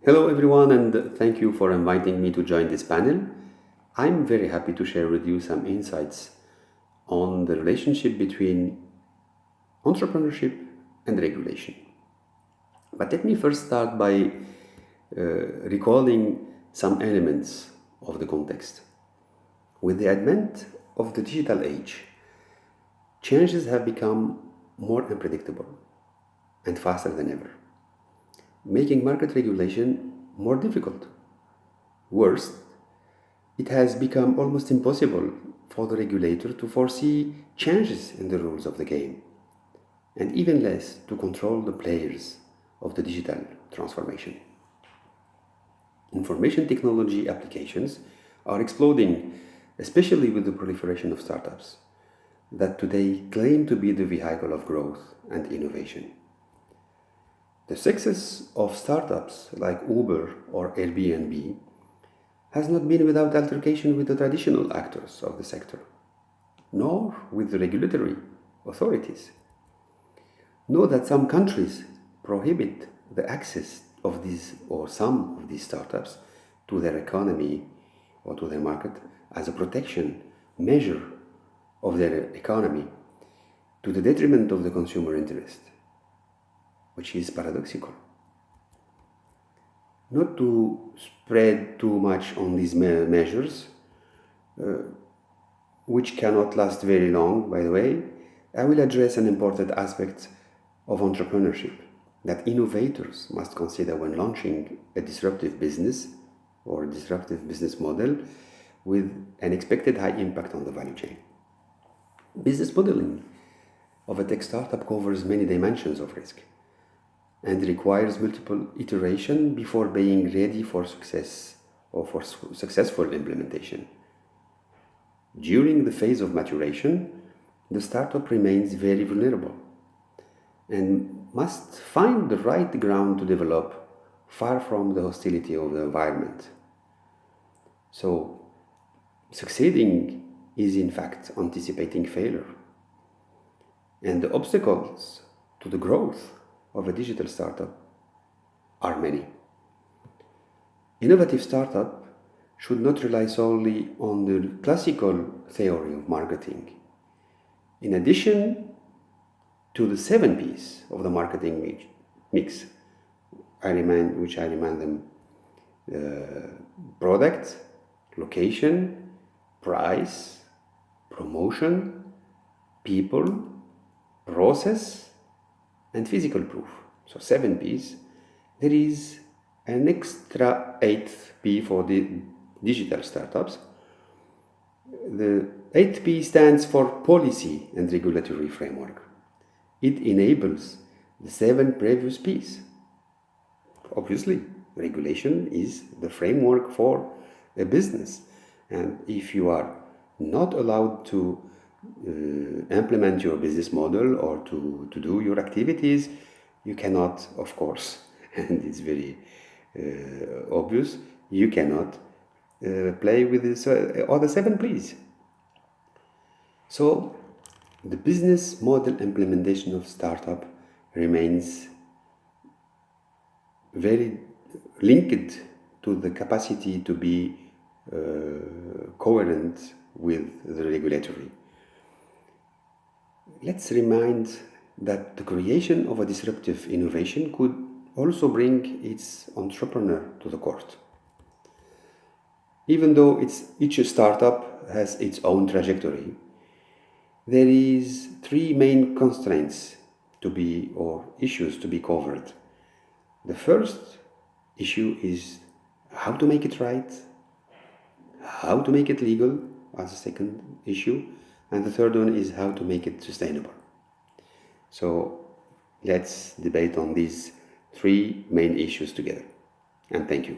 Hello everyone, and thank you for inviting me to join this panel. I'm very happy to share with you some insights on the relationship between entrepreneurship and regulation. But let me first start by recalling some elements of the context. With the advent of the digital age, changes have become more unpredictable and faster than ever, making market regulation more difficult. Worse, it has become almost impossible for the regulator to foresee changes in the rules of the game, and even less to control the players of the digital transformation. Information technology applications are exploding, especially with the proliferation of startups that today claim to be the vehicle of growth and innovation. The success of startups like Uber or Airbnb has not been without altercation with the traditional actors of the sector, nor with the regulatory authorities. Know that some countries prohibit the access of these or some of these startups to their economy or to their market as a protection measure of their economy to the detriment of the consumer interest, which is paradoxical. Not to spread too much on these measures, which cannot last very long, by the way, I will address an important aspect of entrepreneurship that innovators must consider when launching a disruptive business or a disruptive business model with an expected high impact on the value chain. Business modeling of a tech startup covers many dimensions of risk and requires multiple iteration before being ready for success or for successful implementation. During the phase of maturation, the startup remains very vulnerable and must find the right ground to develop far from the hostility of the environment. So, succeeding is in fact anticipating failure. And the obstacles to the growth of a digital startup are many. Innovative startup should not rely solely on the classical theory of marketing. In addition to the 7 P's of the marketing mix, I remind them product, location, price, promotion, people, process, and physical proof. So 7 P's. There is an extra 8th P for the digital startups. The 8th P stands for policy and regulatory framework. It enables the 7 previous P's. Obviously, regulation is the framework for a business. And if you are not allowed to implement your business model or to do your activities, you cannot, of course, and it's very obvious, you cannot play with this other 7 P's. So the business model implementation of startup remains very linked to the capacity to be coherent with the regulatory. Let's remind that the creation of a disruptive innovation could also bring its entrepreneur to the court. Even though each startup has its own trajectory, there is 3 main constraints or issues to be covered. The first issue is how to make it right, how to make it legal as a second issue, and the third one is how to make it sustainable. So let's debate on these 3 main issues together. And thank you.